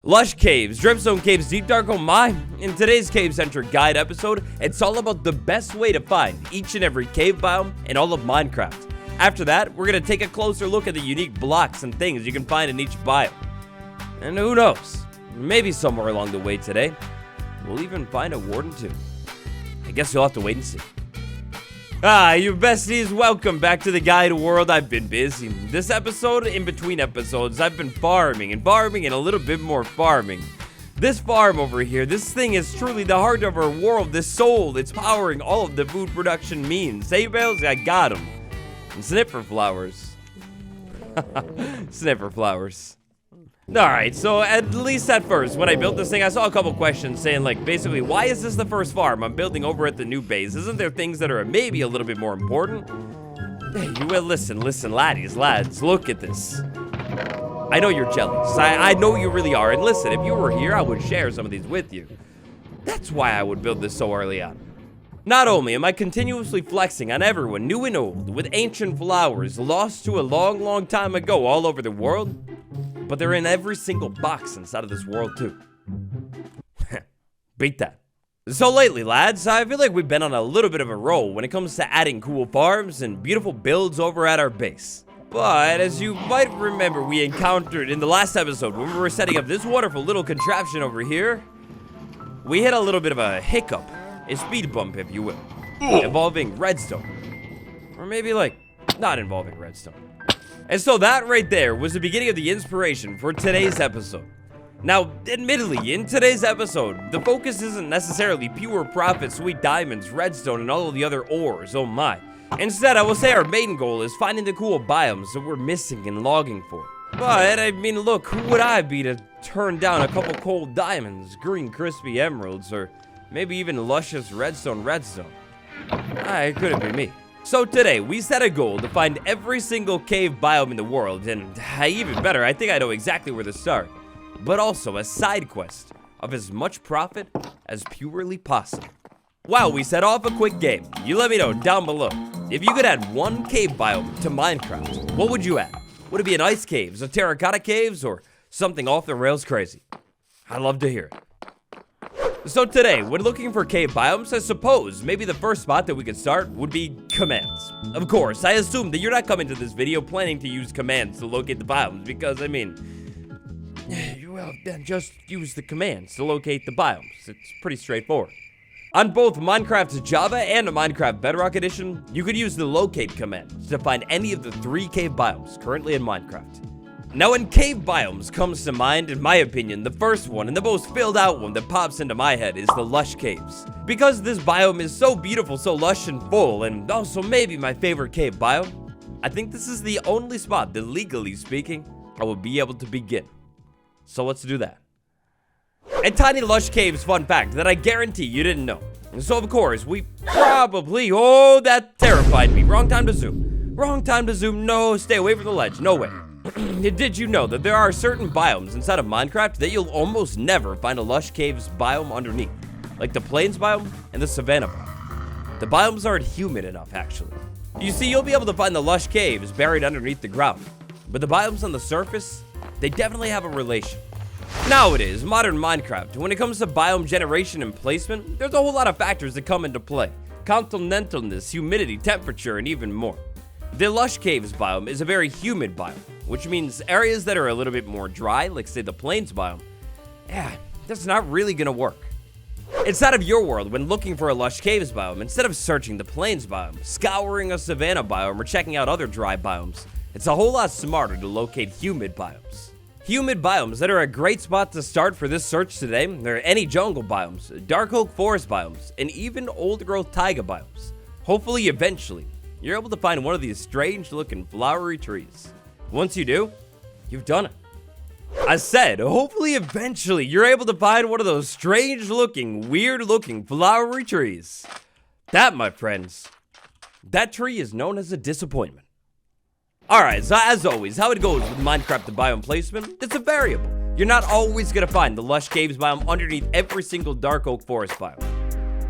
Lush Caves, Dripstone Caves, Deep Dark, oh my. In today's cave-centric guide episode, it's all about the best way to find each and every cave biome in all of Minecraft. After that, we're going to take a closer look at the unique blocks and things you can find in each biome. And who knows, maybe somewhere along the way today, we'll even find a warden too. I guess you'll have to wait and see. You besties, welcome back to the guide world. I've been busy. This episode, in between episodes, I've been farming and a little bit more farming. This farm over here, this thing is truly the heart of our world, this soul. It's powering all of the food production means. Hey, Bales, I got them. And snipper flowers. Snipper flowers. Alright, so at least at first, when I built this thing, I saw a couple questions saying, like, basically, why is this the first farm I'm building over at the new base? Isn't there things that are maybe a little bit more important? Hey, you will listen, lads, look at this. I know you're jealous. I know you really are. And listen, if you were here, I would share some of these with you. That's why I would build this so early on. Not only am I continuously flexing on everyone, new and old, with ancient flowers lost to a long, long time ago all over the world, but they're in every single box inside of this world too. Beat that. So lately, lads, I feel like we've been on a little bit of a roll when it comes to adding cool farms and beautiful builds over at our base. But as you might remember, we encountered in the last episode when we were setting up this wonderful little contraption over here, we hit a little bit of a hiccup, a speed bump if you will, involving redstone. Or maybe like, not involving redstone. And so that right there was the beginning of the inspiration for today's episode. Now, admittedly, in today's episode, the focus isn't necessarily pure profit, sweet diamonds, redstone, and all of the other ores, oh my. Instead, I will say our main goal is finding the cool biomes that we're missing and logging for. But, I mean, look, who would I be to turn down a couple cold diamonds, green crispy emeralds, or maybe even luscious redstone? It couldn't be me. So today, we set a goal to find every single cave biome in the world, and even better, I think I know exactly where to start, but also a side quest of as much profit as purely possible. Wow, we set off a quick game. You let me know down below. If you could add one cave biome to Minecraft, what would you add? Would it be an ice caves, a terracotta caves, or something off the rails crazy? I'd love to hear it. So today, when looking for cave biomes, I suppose maybe the first spot that we could start would be commands. Of course, I assume that you're not coming to this video planning to use commands to locate the biomes because, I mean, well, then just use the commands to locate the biomes. It's pretty straightforward. On both Minecraft Java and the Minecraft Bedrock Edition, you could use the locate command to find any of the 3 cave biomes currently in Minecraft. Now, when cave biomes comes to mind, in my opinion, the first one and the most filled out one that pops into my head is the Lush Caves. Because this biome is so beautiful, so lush and full, and also maybe my favorite cave biome, I think this is the only spot that, legally speaking, I will be able to begin. So let's do that. And Tiny Lush Caves fun fact that I guarantee you didn't know. And so of course, we probably, that terrified me. Wrong time to zoom. No, stay away from the ledge, no way. Did you know that there are certain biomes inside of Minecraft that you'll almost never find a Lush Caves biome underneath? Like the Plains biome and the Savannah biome. The biomes aren't humid enough, actually. You see, you'll be able to find the Lush Caves buried underneath the ground. But the biomes on the surface, they definitely have a relation. Nowadays, modern Minecraft, when it comes to biome generation and placement, there's a whole lot of factors that come into play. Continentalness, humidity, temperature, and even more. The Lush Caves biome is a very humid biome, which means areas that are a little bit more dry, like say the Plains biome, that's not really gonna work. Inside of your world, when looking for a Lush Caves biome, instead of searching the Plains biome, scouring a Savannah biome, or checking out other dry biomes, it's a whole lot smarter to locate humid biomes. Humid biomes that are a great spot to start for this search today, there are any jungle biomes, dark oak forest biomes, and even old growth taiga biomes. Hopefully, eventually, you're able to find one of these strange looking flowery trees. Once you do, you've done it. I said, hopefully eventually you're able to find one of those strange looking, weird looking flowery trees. That, my friends, that tree is known as a disappointment. Alright, so as always, how it goes with Minecraft and biome placement, it's a variable. You're not always gonna find the Lush Caves biome underneath every single dark oak forest biome.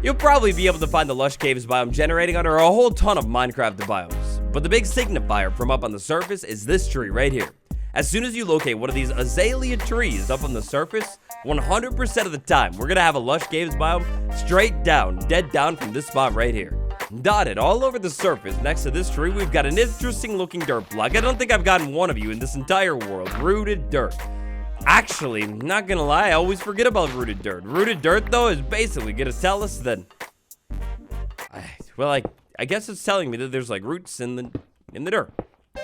You'll probably be able to find the Lush Caves biome generating under a whole ton of Minecraft biomes. But the big signifier from up on the surface is this tree right here. As soon as you locate one of these azalea trees up on the surface, 100% of the time, we're gonna have a lush caves biome straight down, dead down from this spot right here. Dotted all over the surface next to this tree, we've got an interesting looking dirt block. I don't think I've gotten one of you in this entire world. Rooted dirt. Actually, not gonna lie, I always forget about rooted dirt. Rooted dirt, though, is basically gonna tell us that... Well, I guess it's telling me that there's, like, roots in the dirt.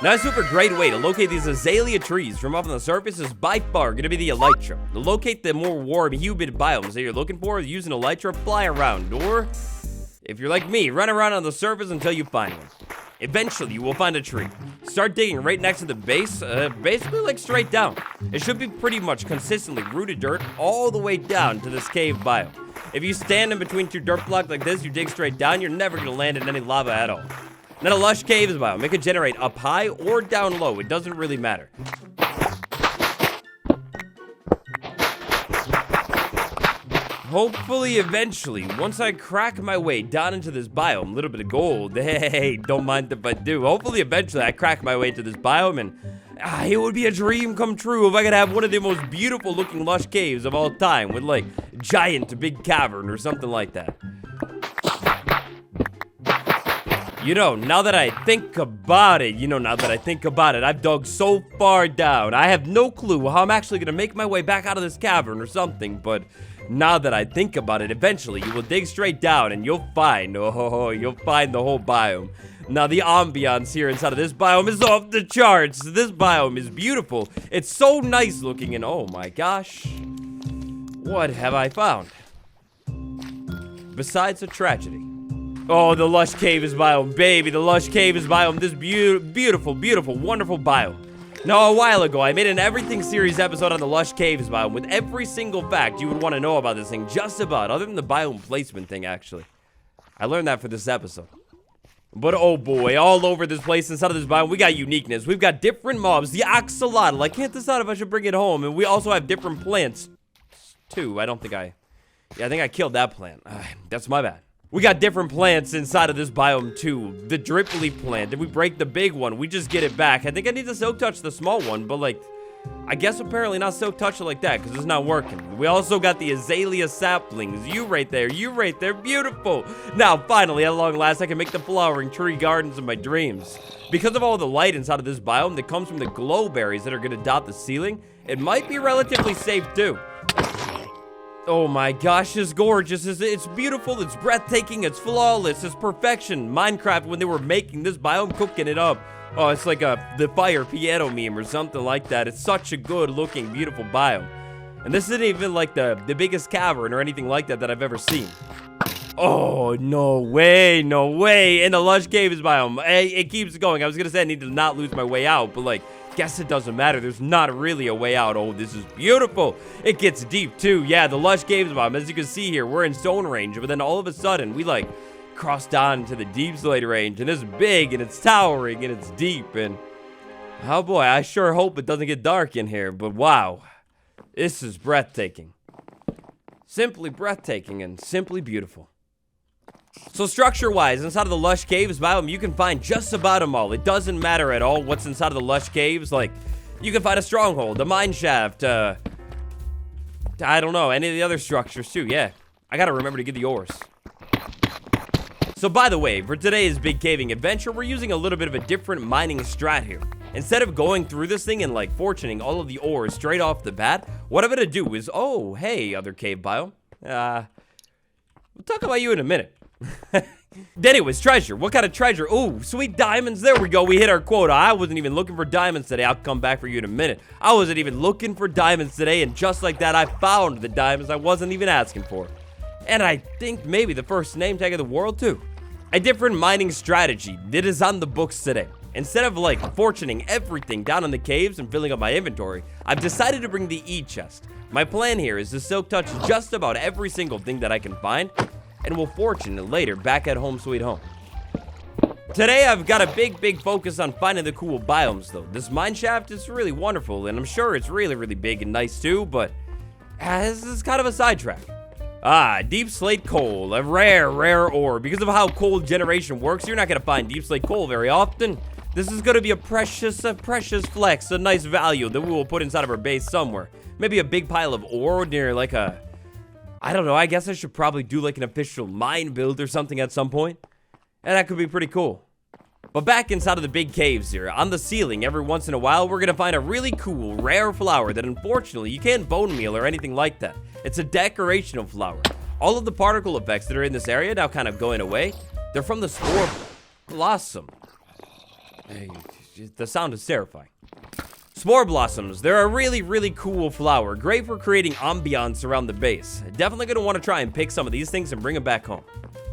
Now, a super great way to locate these azalea trees from up on the surface is by far gonna be the elytra. To locate the more warm, humid biomes that you're looking for, use an elytra, fly around, or... if you're like me, run around on the surface until you find one. Eventually, you will find a tree. Start digging right next to the base, basically like straight down. It should be pretty much consistently rooted dirt all the way down to this cave biome. If you stand in between two dirt blocks like this, you dig straight down, you're never gonna land in any lava at all. Then a lush caves biome. It can generate up high or down low. It doesn't really matter. Hopefully, eventually, once I crack my way down into this biome, a little bit of gold, hey, don't mind if I do. Hopefully, eventually, I crack my way into this biome, and it would be a dream come true if I could have one of the most beautiful looking lush caves of all time with, like, giant big cavern or something like that. You know, now that I think about it, I've dug so far down. I have no clue how I'm actually gonna make my way back out of this cavern or something, but... now that I think about it, eventually you will dig straight down and you'll find the whole biome. Now the ambiance here inside of this biome is off the charts. This biome is beautiful. It's so nice looking and oh my gosh. What have I found? Besides a tragedy. Oh, the lush caves biome, baby, the lush caves biome. This beautiful, wonderful biome. Now, a while ago, I made an Everything series episode on the Lush Caves biome with every single fact you would want to know about this thing, just about, other than the biome placement thing, actually. I learned that for this episode. But oh boy, all over this place, inside of this biome, we got uniqueness. We've got different mobs, the axolotl. I can't decide if I should bring it home, and we also have different plants, too. I think I killed that plant. That's my bad. We got different plants inside of this biome too. The drip leaf plant. If we break the big one, we just get it back. I think I need to silk touch the small one, but like, I guess apparently not silk touch it like that because it's not working. We also got the azalea saplings. You right there, beautiful. Now, finally, at long last, I can make the flowering tree gardens of my dreams. Because of all the light inside of this biome that comes from the glow berries that are gonna dot the ceiling, it might be relatively safe too. Oh my gosh, it's gorgeous, it's beautiful, it's breathtaking, it's flawless, it's perfection. Minecraft, when they were making this biome, cooking it up. Oh, it's like the fire piano meme or something like that. It's such a good looking, beautiful biome. And this isn't even like the biggest cavern or anything like that I've ever seen. Oh, no way, in the lush caves biome. It keeps going. I was gonna say I need to not lose my way out, but like, guess it doesn't matter. There's not really a way out. Oh, this is beautiful. It gets deep too. Yeah, the lush caves biome. As you can see here, we're in stone range, but then all of a sudden we like crossed on to the deep slate range, and it's big and it's towering and it's deep, and oh boy, I sure hope it doesn't get dark in here. But wow, this is breathtaking. Simply breathtaking and simply beautiful. So structure-wise, inside of the lush caves biome, you can find just about them all. It doesn't matter at all what's inside of the lush caves. Like, you can find a stronghold, a mine shaft, I don't know, any of the other structures too. Yeah, I gotta remember to get the ores. So by the way, for today's big caving adventure, we're using a little bit of a different mining strat here. Instead of going through this thing and like fortuning all of the ores straight off the bat, what I'm gonna do is, oh, hey, other cave biome. We'll talk about you in a minute. Anyways, treasure. What kind of treasure? Ooh, sweet diamonds. There we go. We hit our quota. I wasn't even looking for diamonds today. I'll come back for you in a minute. I wasn't even looking for diamonds today, and just like that, I found the diamonds I wasn't even asking for. And I think maybe the first name tag of the world, too. A different mining strategy that is on the books today. Instead of, like, fortuning everything down in the caves and filling up my inventory, I've decided to bring the E-chest. My plan here is to silk touch just about every single thing that I can find, and we'll fortune it later back at home sweet home. Today, I've got a big focus on finding the cool biomes, though. This mine shaft is really wonderful, and I'm sure it's really big and nice, too, but this is kind of a sidetrack. Deep slate coal, a rare ore. Because of how coal generation works, you're not going to find deep slate coal very often. This is gonna be a precious flex, a nice value that we will put inside of our base somewhere. Maybe a big pile of ore near like a... I don't know, I guess I should probably do like an official mine build or something at some point. And that could be pretty cool. But back inside of the big caves here, on the ceiling, every once in a while, we're gonna find a really cool, rare flower that unfortunately you can't bone meal or anything like that. It's a decorational flower. All of the particle effects that are in this area now kind of going away. They're from the spore blossom. Hey, the sound is terrifying. Spore blossoms, they're a really cool flower. Great for creating ambiance around the base. Definitely gonna want to try and pick some of these things and bring them back home.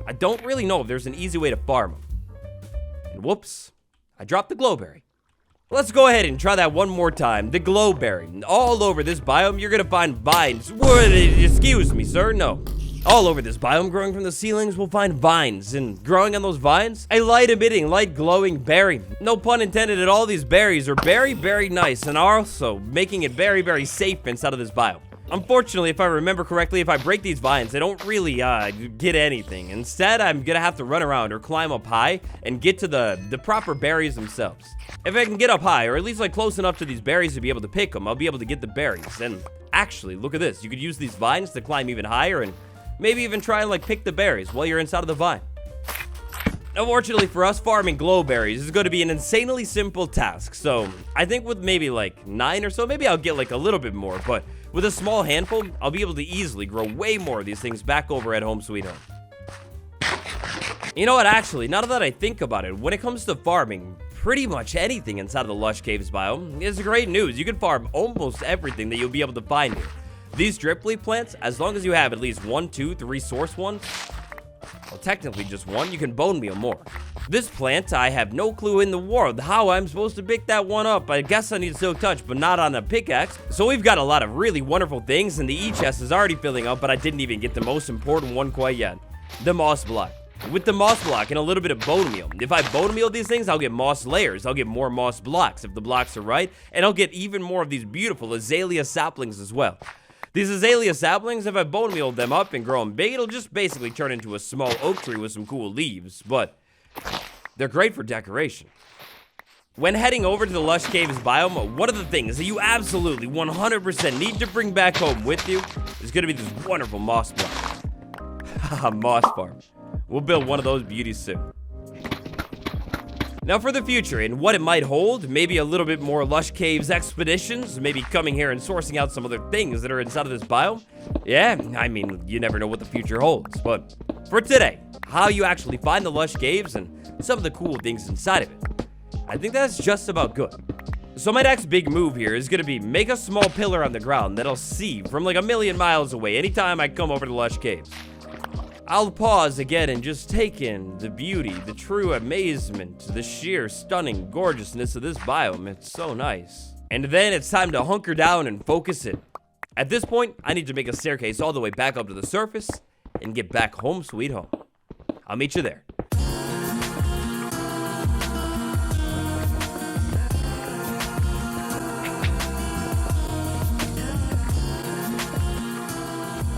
I don't really know if there's an easy way to farm them. And whoops, I dropped the glowberry. Let's go ahead and try that one more time. The glowberry. All over this biome, you're gonna find vines. What? Excuse me, sir, no. All over this biome, growing from the ceilings, we'll find vines. And growing on those vines, a light-emitting, light-glowing berry. No pun intended at all, these berries are very nice and are also making it very safe inside of this biome. Unfortunately, if I remember correctly, if I break these vines, they don't really get anything. Instead, I'm gonna have to run around or climb up high and get to the proper berries themselves. If I can get up high, or at least like close enough to these berries to be able to pick them, I'll be able to get the berries. And actually, look at this. You could use these vines to climb even higher and maybe even try and like pick the berries while you're inside of the vine. Unfortunately for us, farming glowberries is going to be an insanely simple task. So I think with maybe like 9 or so, maybe I'll get like a little bit more. But with a small handful, I'll be able to easily grow way more of these things back over at Home Sweet Home. You know what, actually, now that I think about it, when it comes to farming, pretty much anything inside of the Lush Caves biome is great news. You can farm almost everything that you'll be able to find here. These drip leaf plants, as long as you have at least 1, 2, 3 source ones, well, technically just one, you can bone meal more. This plant, I have no clue in the world how I'm supposed to pick that one up. I guess I need Silk Touch, but not on a pickaxe. So we've got a lot of really wonderful things, and the E-chest is already filling up, but I didn't even get the most important one quite yet. The moss block. With the moss block and a little bit of bone meal, if I bone meal these things, I'll get moss layers. I'll get more moss blocks if the blocks are right, and I'll get even more of these beautiful azalea saplings as well. These azalea saplings, if I bone meal them up and grow them big, it'll just basically turn into a small oak tree with some cool leaves, but they're great for decoration. When heading over to the Lush Caves biome, one of the things that you absolutely 100% need to bring back home with you is going to be this wonderful moss block. Haha, moss farm. We'll build one of those beauties soon. Now for the future and what it might hold, maybe a little bit more Lush Caves expeditions, maybe coming here and sourcing out some other things that are inside of this biome. Yeah, I mean, you never know what the future holds. But for today, how you actually find the Lush Caves and some of the cool things inside of it, I think that's just about good. So my next big move here is gonna be make a small pillar on the ground that I'll see from like 1,000,000 miles away anytime I come over to Lush Caves. I'll pause again and just take in the beauty, the true amazement, the sheer stunning gorgeousness of this biome. It's so nice. And then it's time to hunker down and focus in. At this point, I need to make a staircase all the way back up to the surface and get back home sweet home. I'll meet you there.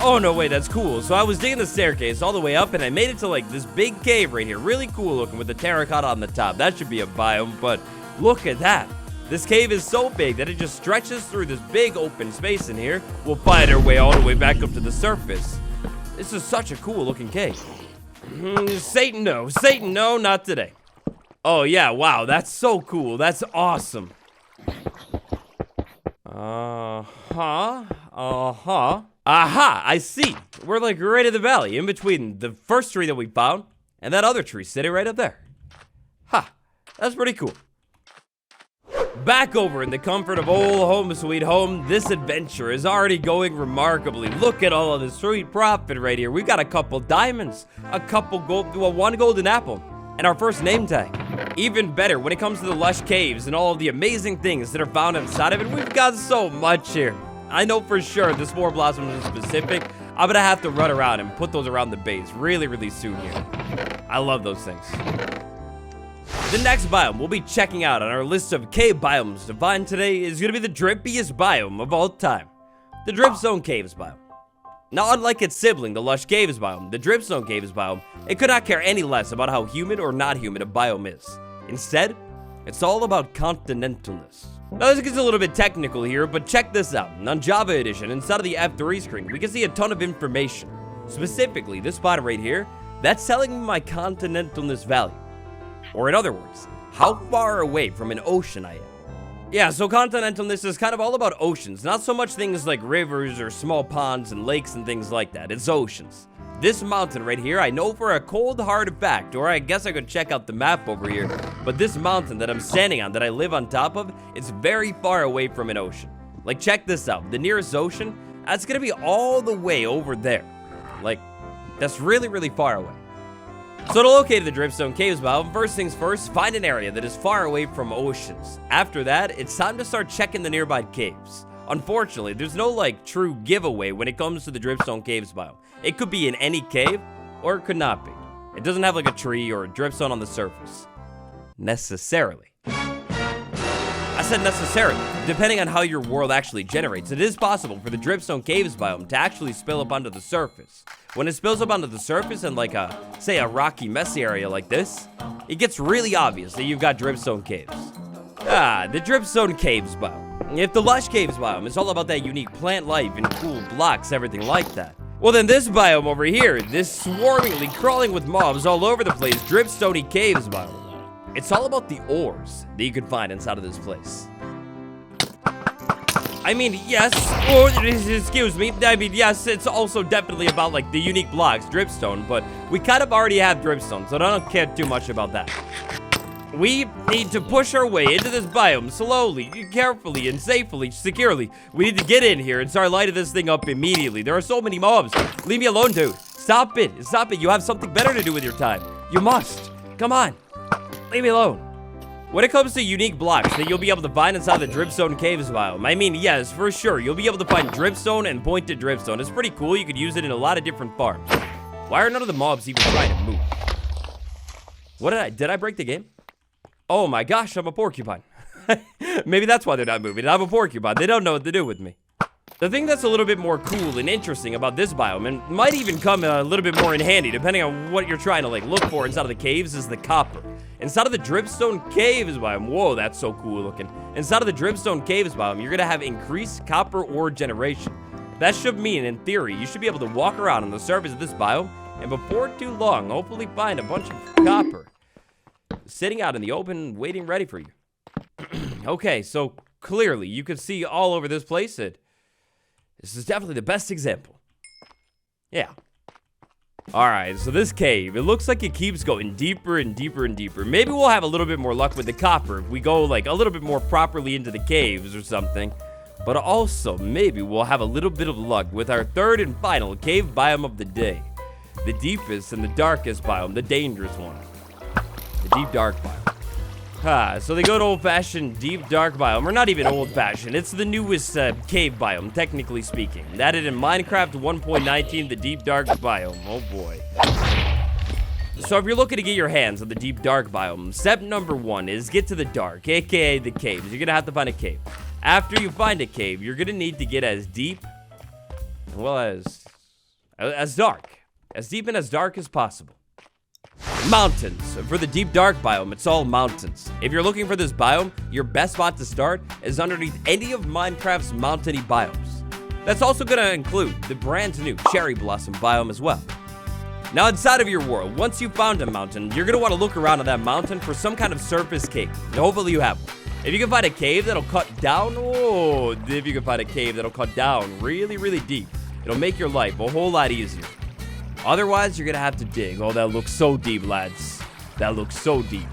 Oh, no, wait, that's cool. So I was digging the staircase all the way up, and I made it to, like, this big cave right here. Really cool looking with the terracotta on the top. That should be a biome, but look at that. This cave is so big that it just stretches through this big open space in here. We'll find our way all the way back up to the surface. This is such a cool looking cave. Satan, no. Satan, no, not today. Oh, yeah, wow, that's so cool. That's awesome. Aha, I see. We're like right in the valley, in between the first tree that we found and that other tree sitting right up there. Ha, that's pretty cool. Back over in the comfort of old Home Sweet Home, this adventure is already going remarkably. Look at all of this sweet profit right here. We've got a couple diamonds, a couple gold, well, one golden apple, and our first name tag. Even better, when it comes to the Lush Caves and all of the amazing things that are found inside of it, we've got so much here. I know for sure the spore blossoms in specific, I'm gonna have to run around and put those around the base really soon here. I love those things. The next biome we'll be checking out on our list of cave biomes to find today is gonna be the drippiest biome of all time, the Dripstone Caves biome. Now, unlike its sibling, the Lush Caves biome, the Dripstone Caves biome, it could not care any less about how humid or not humid a biome is. Instead, It's all about continentalness. Now this gets a little bit technical here, but check this out. On Java Edition, inside of the F3 screen, we can see a ton of information. Specifically, this spot right here, that's telling me my continentalness value. Or in other words, how far away from an ocean I am. Yeah, so continentalness is kind of all about oceans, not so much things like rivers or small ponds and lakes and things like that. It's oceans. This mountain right here, I know for a cold hard fact, or I guess I could check out the map over here, but this mountain that I'm standing on, that I live on top of, is very far away from an ocean. Like, check this out. The nearest ocean, that's gonna be all the way over there. Like, that's really, really far away. So to locate the Dripstone Caves biome, first things first, find an area that is far away from oceans. After that, it's time to start checking the nearby caves. Unfortunately, there's no, like, true giveaway when it comes to the Dripstone Caves biome. It could be in any cave, or it could not be. It doesn't have, like, a tree or a dripstone on the surface. Necessarily. I said necessarily. Depending on how your world actually generates, it is possible for the Dripstone Caves biome to actually spill up onto the surface. When it spills up onto the surface in, like, say, a rocky, messy area like this, it gets really obvious that you've got Dripstone Caves. The Dripstone Caves biome. If the Lush Caves biome is all about that unique plant life and cool blocks, everything like that, well then this biome over here, this swarmingly crawling with mobs all over the place, Dripstone Caves biome, it's all about the ores that you can find inside of this place. I mean, yes, excuse me, I mean, yes, it's also definitely about, like, the unique blocks, Dripstone, but we kind of already have Dripstone, so I don't care too much about that. We need to push our way into this biome slowly, carefully, and safely, securely. We need to get in here and start lighting this thing up immediately. There are so many mobs. Leave me alone, dude. Stop it. Stop it. You have something better to do with your time. You must. Come on. Leave me alone. When it comes to unique blocks that you'll be able to find inside the Dripstone Caves biome, I mean, yes, for sure, you'll be able to find Dripstone and pointed Dripstone. It's pretty cool. You could use it in a lot of different farms. Why are none of the mobs even trying to move? What did I break the game? Oh my gosh, I'm a porcupine. Maybe that's why they're not moving. I'm a porcupine. They don't know what to do with me. The thing that's a little bit more cool and interesting about this biome, and might even come a little bit more in handy, depending on what you're trying to, like, look for inside of the caves, is the copper. Inside of the Dripstone Caves biome, whoa, that's so cool looking. Inside of the Dripstone Caves biome, you're gonna have increased copper ore generation. That should mean, in theory, you should be able to walk around on the surface of this biome, and before too long, hopefully find a bunch of copper sitting out in the open, waiting ready for you. Okay, so clearly you can see all over this place that this is definitely the best example. Yeah. Alright, so this cave, it looks like it keeps going deeper and deeper and deeper. Maybe we'll have a little bit more luck with the copper if we go, like, a little bit more properly into the caves or something. But also, maybe we'll have a little bit of luck with our third and final cave biome of the day. The deepest and the darkest biome, the dangerous one. The deep dark biome. So the good old-fashioned deep dark biome, or not even old-fashioned, it's the newest cave biome, technically speaking. Added in Minecraft 1.19, the deep dark biome. Oh boy. So if you're looking to get your hands on the deep dark biome, step number 1 is get to the dark, aka the caves. You're gonna have to find a cave. After you find a cave, you're gonna need to get as deep, well, as dark. As deep and as dark as possible. Mountains. For the deep dark biome, it's all mountains. If you're looking for this biome, your best spot to start is underneath any of Minecraft's mountainy biomes. That's also going to include the brand new cherry blossom biome as well. Now inside of your world, once you've found a mountain, you're going to want to look around on that mountain for some kind of surface cave. Hopefully you have one. If you can find a cave that'll cut down, if you can find a cave that'll cut down really, really deep, it'll make your life a whole lot easier. Otherwise, you're gonna have to dig. Oh, that looks so deep, lads. That looks so deep.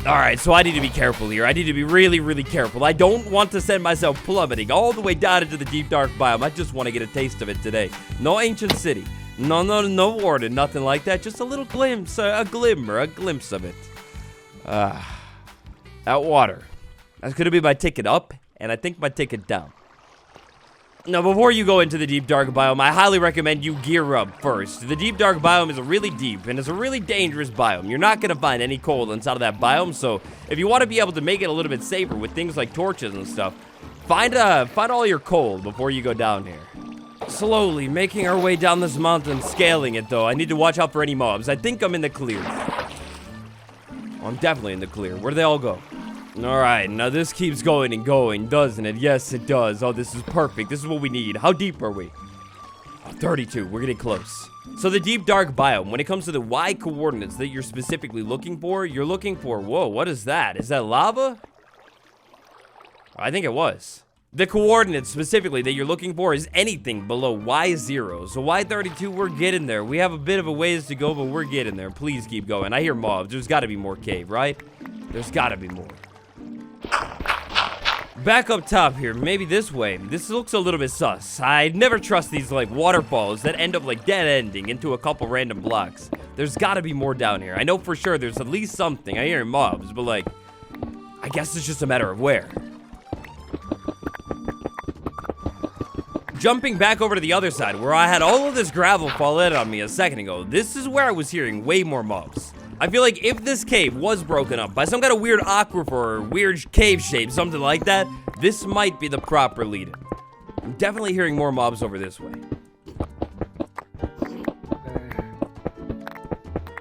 Alright, so I need to be careful here. I need to be really, really careful. I don't want to send myself plummeting all the way down into the deep dark biome. I just want to get a taste of it today. No ancient city. No warden, nothing like that. Just a little glimpse, a glimmer, a glimpse of it. That water. That's gonna be my ticket up, and I think my ticket down. Now, before you go into the deep dark biome, I highly recommend you gear up first. The deep dark biome is a really deep and it's a really dangerous biome. You're not going to find any coal inside of that biome, so if you want to be able to make it a little bit safer with things like torches and stuff, find all your coal before you go down here. Slowly making our way down this mountain, scaling it though. I need to watch out for any mobs. I think I'm in the clear. Oh, I'm definitely in the clear. Where do they all go? All right, now this keeps going and going, doesn't it? Yes, it does. Oh, this is perfect. This is what we need. How deep are we? 32. We're getting close. So the deep dark biome, when it comes to the Y coordinates that you're specifically looking for, you're looking for, whoa, what is that? Is that lava? I think it was. The coordinates specifically that you're looking for is anything below Y0. So Y32, we're getting there. We have a bit of a ways to go, but we're getting there. Please keep going. I hear mobs. There's got to be more cave, right? There's got to be more. Back up top here, maybe this way. This looks a little bit sus. I never trust these, like, waterfalls that end up, like, dead-ending into a couple random blocks. There's gotta be more down here. I know for sure there's at least something. I hear mobs, but, like, I guess it's just a matter of where. Jumping back over to the other side, where I had all of this gravel fall in on me a second ago, this is where I was hearing way more mobs. I feel like if this cave was broken up by some kind of weird aquifer or weird cave shape, something like that, this might be the proper lead-in. I'm definitely hearing more mobs over this way.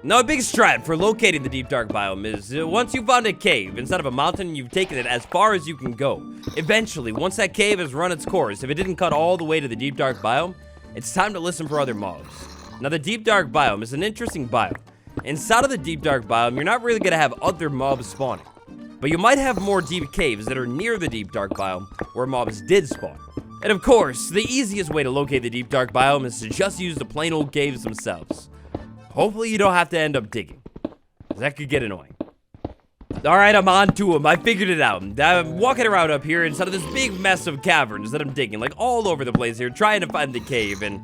Now, a big strat for locating the deep dark biome is once you found a cave, instead of a mountain, you've taken it as far as you can go. Eventually, once that cave has run its course, if it didn't cut all the way to the deep dark biome, it's time to listen for other mobs. Now, the deep dark biome is an interesting biome. Inside of the deep dark biome, you're not really going to have other mobs spawning. But you might have more deep caves that are near the deep dark biome where mobs did spawn. And of course, the easiest way to locate the deep dark biome is to just use the plain old caves themselves. Hopefully you don't have to end up digging. That could get annoying. Alright, I'm on to them. I figured it out. I'm walking around up here inside of this big mess of caverns that I'm digging, like all over the place here, trying to find the cave, and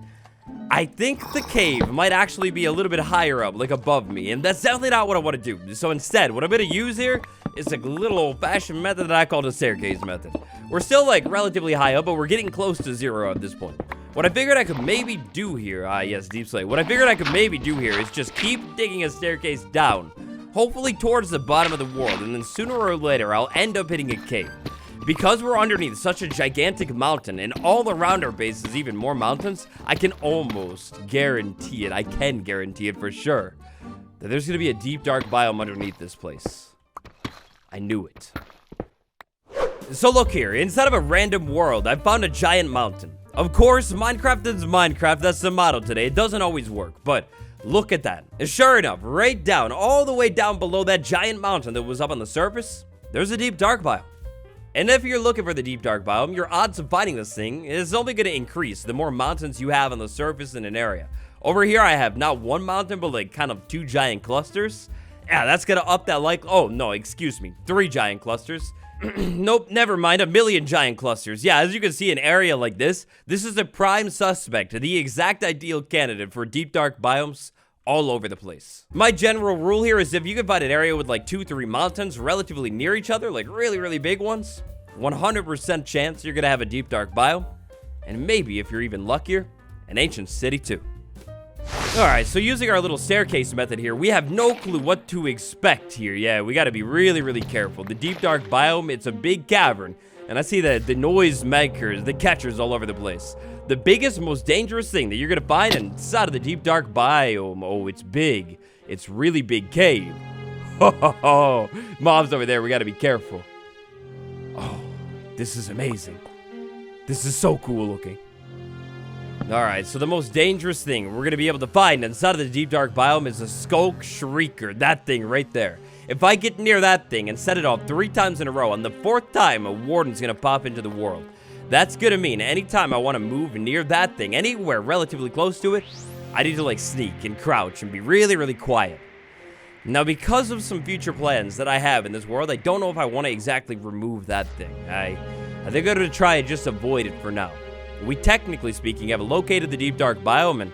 I think the cave might actually be a little bit higher up, like above me, and that's definitely not what I want to do. So instead, what I'm going to use here is a little old-fashioned method that I call the staircase method. We're still, like, relatively high up, but we're getting close to zero at this point. What I figured I could maybe do here, yes, deep slate. What I figured I could maybe do here is just keep digging a staircase down, hopefully towards the bottom of the world, and then sooner or later, I'll end up hitting a cave. Because we're underneath such a gigantic mountain, and all around our base is even more mountains, I can almost guarantee it, I can guarantee it for sure, that there's going to be a deep dark biome underneath this place. I knew it. So look here, inside of a random world, I found a giant mountain. Of course, Minecraft is Minecraft, that's the motto today, it doesn't always work, but look at that. And sure enough, right down, all the way down below that giant mountain that was up on the surface, there's a deep dark biome. And if you're looking for the deep dark biome, your odds of finding this thing is only going to increase the more mountains you have on the surface in an area. Over here, I have not one mountain, but like kind of 2 giant clusters. Yeah, that's going to up that like, oh no, excuse me, 3 giant clusters. Nope, never mind, 1,000,000 giant clusters. Yeah, as you can see, an area like this is a prime suspect, the exact ideal candidate for deep dark biomes all over the place. My general rule here is if you can find an area with like 2-3 mountains relatively near each other, like really big ones, 100% chance you're gonna have a deep dark biome, and maybe if you're even luckier, an ancient city too. Alright, so using our little staircase method here, we have no clue what to expect here. Yeah, we gotta be really careful. The deep dark biome, it's a big cavern, and I see the noise makers, the catchers all over the place. The biggest, most dangerous thing that you're gonna find inside of the deep dark biome, oh, it's big. It's really big cave. Ho, mobs over there, we gotta be careful. Oh, this is amazing. This is so cool looking. Alright, so the most dangerous thing we're gonna be able to find inside of the deep dark biome is a skulk shrieker, that thing right there. If I get near that thing and set it off 3 times in a row, on the 4th time, a warden's gonna pop into the world. That's gonna mean anytime I want to move near that thing, anywhere relatively close to it, I need to like sneak and crouch and be really quiet. Now, because of some future plans that I have in this world, I don't know if I want to exactly remove that thing. I think I'm gonna try and just avoid it for now. We technically speaking have located the deep dark biome, and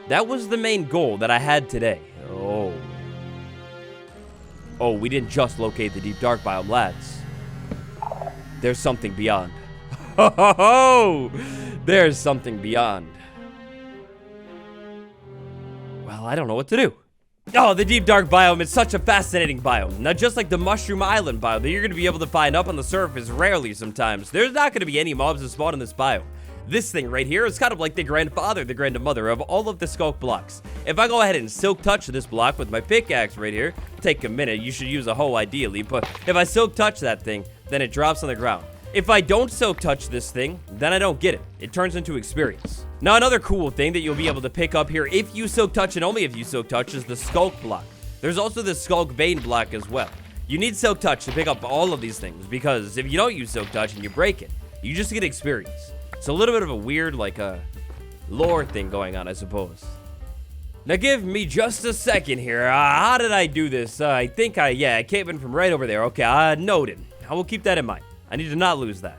that was the main goal that I had today. Oh, we didn't just locate the deep dark biome, lads. There's something beyond. Oh, there's something beyond. Well, I don't know what to do. Oh, the deep dark biome is such a fascinating biome. Now, just like the Mushroom Island biome that you're going to be able to find up on the surface rarely sometimes, there's not going to be any mobs that spawn in this biome. This thing right here is kind of like the grandfather, the grandmother of all of the skulk blocks. If I go ahead and silk touch this block with my pickaxe right here, take a minute, you should use a hoe ideally, but if I silk touch that thing, then it drops on the ground. If I don't silk touch this thing, then I don't get it. It turns into experience. Now, another cool thing that you'll be able to pick up here if you silk touch and only if you silk touch is the skulk block. There's also the skulk vein block as well. You need silk touch to pick up all of these things because if you don't use silk touch and you break it, you just get experience. It's a little bit of a weird, like lore thing going on, I suppose. Now give me just a second here. How did I do this? I think I came in from right over there. Okay, noted. I will keep that in mind. I need to not lose that.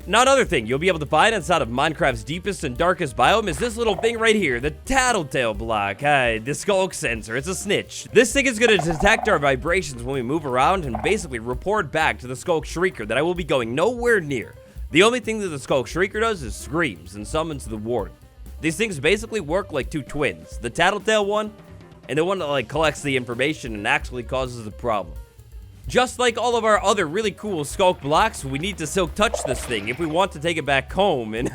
Now another thing you'll be able to find inside of Minecraft's deepest and darkest biome is this little thing right here, the tattletale block. The skulk sensor, it's a snitch. This thing is going to detect our vibrations when we move around and basically report back to the skulk shrieker that I will be going nowhere near. The only thing that the skulk shrieker does is screams and summons the warden. These things basically work like two twins, the tattletale one and the one that like collects the information and actually causes the problem. Just like all of our other really cool skulk blocks, we need to silk touch this thing if we want to take it back home. And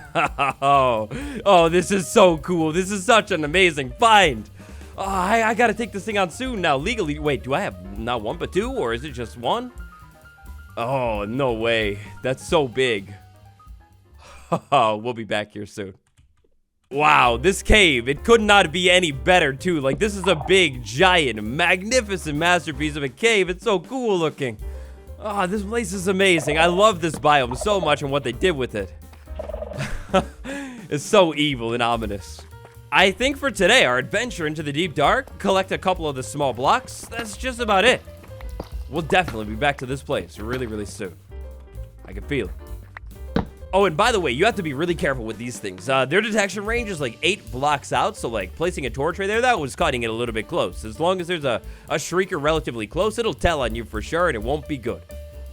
oh, this is so cool. This is such an amazing find. Oh, I gotta take this thing on soon now. Legally, wait, do I have not one but two, or is it just one? Oh, no way. That's so big. We'll be back here soon. Wow, this cave, it could not be any better too. Like, this is a big, giant, magnificent masterpiece of a cave. It's so cool looking. Oh, this place is amazing. I love this biome so much and what they did with it. It's so evil and ominous. I think for today, our adventure into the deep dark, collect a couple of the small blocks, that's just about it. We'll definitely be back to this place really, really soon. I can feel it. Oh, and by the way, you have to be really careful with these things. Their detection range is like 8 blocks out, so like placing a torch right there, that was cutting it a little bit close. As long as there's a shrieker relatively close, it'll tell on you for sure, and it won't be good.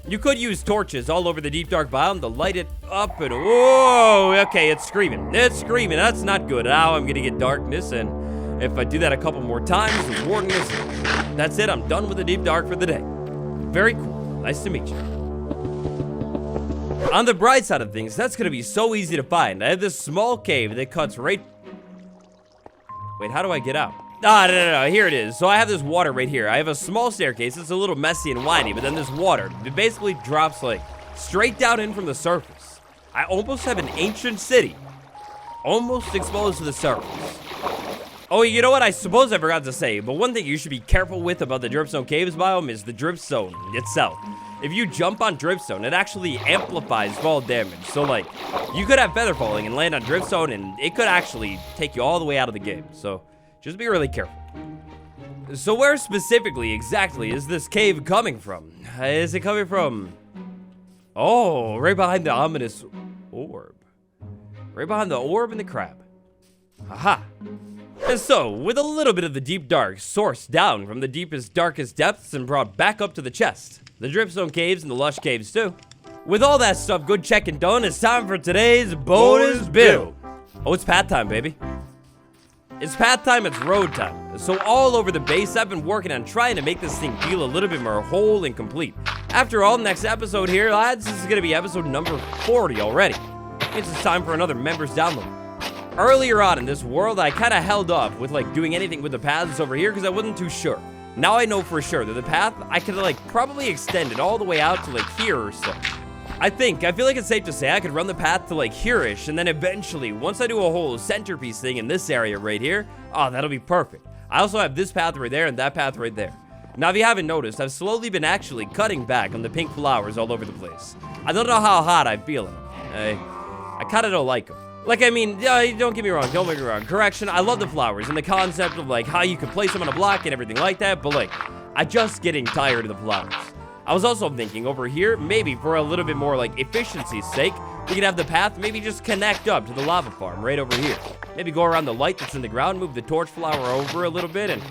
You could use torches all over the deep dark biome to light it up, and whoa, okay, it's screaming. It's screaming, that's not good. Now I'm gonna get darkness, and if I do that a couple more times, the warden is... That's it, I'm done with the deep dark for the day. Very cool, nice to meet you. On the bright side of things, that's gonna be so easy to find. I have this small cave that cuts right... Wait, how do I get out? No, here it is. So I have this water right here. I have a small staircase. It's a little messy and windy, but then this water, it basically drops like straight down in from the surface. I almost have an ancient city, almost exposed to the surface. Oh, you know what? I suppose I forgot to say, but one thing you should be careful with about the Dripstone Caves biome is the Dripstone itself. If you jump on Dripstone, it actually amplifies fall damage. So, like, you could have feather falling and land on Dripstone, and it could actually take you all the way out of the game. So, just be really careful. So, where specifically, exactly, is this cave coming from? Is it coming from... Oh, right behind the ominous orb. Right behind the orb and the crab. Aha. And so, with a little bit of the deep dark sourced down from the deepest, darkest depths and brought back up to the chest, the Dripstone Caves and the Lush Caves too. With all that stuff good check and done, it's time for today's bonus build. Oh, it's path time, baby. It's path time, it's road time. So all over the base, I've been working on trying to make this thing feel a little bit more whole and complete. After all, next episode here, lads, this is gonna be episode number 40 already. It's time for another members download. Earlier on in this world, I kind of held up with like doing anything with the paths over here because I wasn't too sure. Now I know for sure that the path, I could like probably extend it all the way out to like here or so. I feel like it's safe to say I could run the path to like here-ish, and then eventually, once I do a whole centerpiece thing in this area right here, oh, that'll be perfect. I also have this path right there and that path right there. Now, if you haven't noticed, I've slowly been actually cutting back on the pink flowers all over the place. I don't know how hot I feel in them. I kind of don't like them. Like, I mean, don't get me wrong, don't make me wrong. Correction, I love the flowers and the concept of, like, how you can place them on a block and everything like that, but, like, I'm just getting tired of the flowers. I was also thinking over here, maybe for a little bit more, like, efficiency's sake, we could have the path maybe just connect up to the lava farm right over here. Maybe go around the light that's in the ground, move the torch flower over a little bit, and,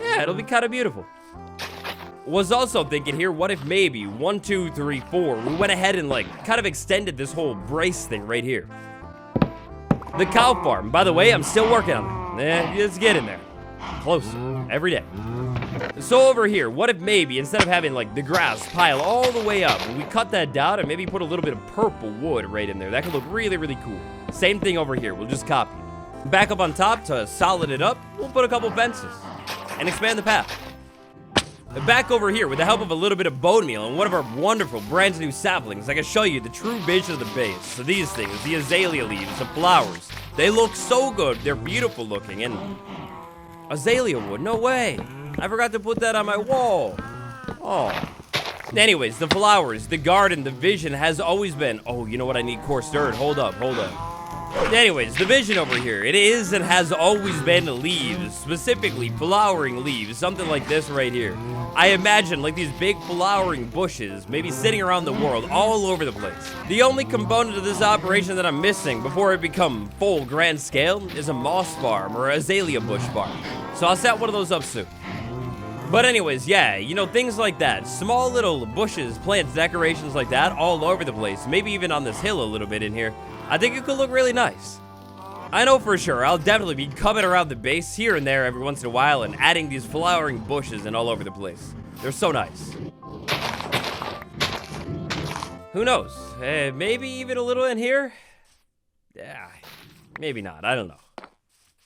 yeah, it'll be kind of beautiful. Was also thinking here, what if maybe 1, 2, 3, 4, we went ahead and, like, kind of extended this whole brace thing right here. The cow farm. By the way, I'm still working on it. Just get in there. Closer. Every day. So over here, what if maybe instead of having like the grass pile all the way up, we cut that down and maybe put a little bit of purple wood right in there? That could look really, really cool. Same thing over here. We'll just copy. Back up on top to solid it up, we'll put a couple fences and expand the path. Back over here, with the help of a little bit of bone meal and one of our wonderful brand new saplings, I can show you the true vision of the base. So these things, the azalea leaves, the flowers, they look so good. They're beautiful looking. And azalea wood, no way. I forgot to put that on my wall. Oh. Anyways, the flowers, the garden, the vision has always been, oh, you know what? I need coarse dirt. Hold up. Anyways, the vision over here, it is and has always been leaves, specifically flowering leaves, something like this right here. I imagine like these big flowering bushes, maybe sitting around the world, all over the place. The only component of this operation that I'm missing before it become full grand scale is a moss farm or azalea bush farm. So I'll set one of those up soon. But anyways, yeah, you know, things like that. Small little bushes, plants, decorations like that all over the place. Maybe even on this hill a little bit in here. I think it could look really nice. I know for sure I'll definitely be coming around the base here and there every once in a while and adding these flowering bushes and all over the place. They're so nice. Who knows? Maybe even a little in here? Yeah, maybe not. I don't know.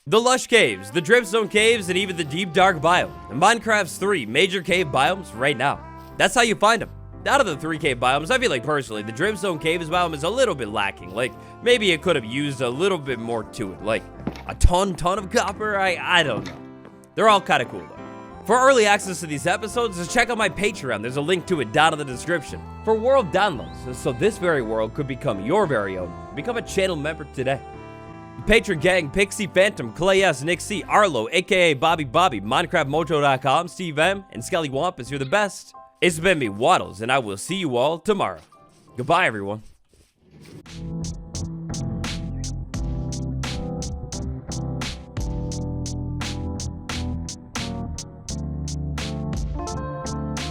The Lush Caves, the Dripstone Caves, and even the Deep Dark Biome. Minecraft's 3 major cave biomes right now. That's how you find them. Out of the 3 cave biomes, I feel like personally, the Dripstone Caves biome is a little bit lacking. Like, maybe it could have used a little bit more to it. Like, a ton of copper? I don't know. They're all kind of cool, though. For early access to these episodes, just check out my Patreon. There's a link to it down in the description. For world downloads, so this very world could become your very own. Become a channel member today. The Patron Gang, Pixie, Phantom, Clay S, Nick C, Arlo, aka Bobby, MinecraftMojo.com, Steve M, and Skelly Wampus, you're the best. It's been me, Waddles, and I will see you all tomorrow. Goodbye, everyone.